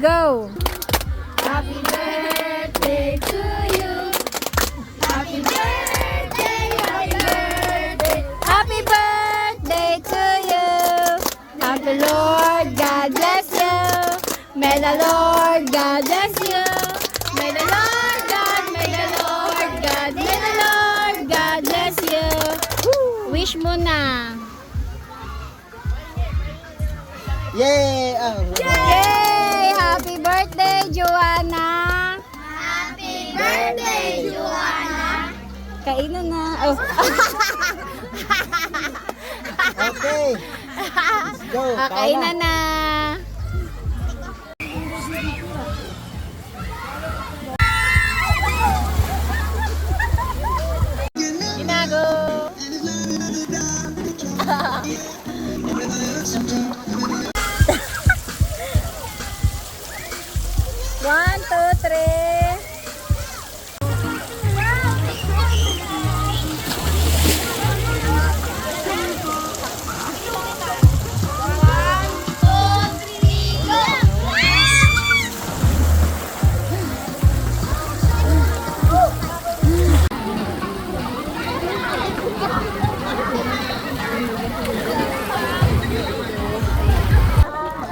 Go! Happy birthday to you. Happy birthday, happy birthday. Happy birthday to you. Happy Lord, God bless you. May the Lord God bless you. May the Lord God, may the Lord God, may the Lord God bless you. Wish mo na. Yay! Yay! Happy birthday, Joanna! Happy birthday, Joanna. Kainan na. Oh. Okay. Go. Kainan na. Ginago. One, two, three.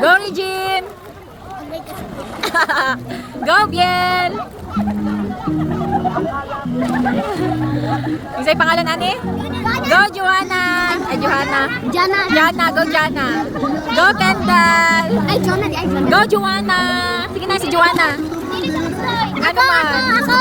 Go, Regine! Go, Biel! Yung sa'yo pangalan, Ani? Go, Joanna! Ay, Joanna. Jana. Jana, go, Jana. Go, Kendall! Ay, Jonah, di ay Jonah. Go, Joanna! Sige na, si Joanna. Ano ba? Ako.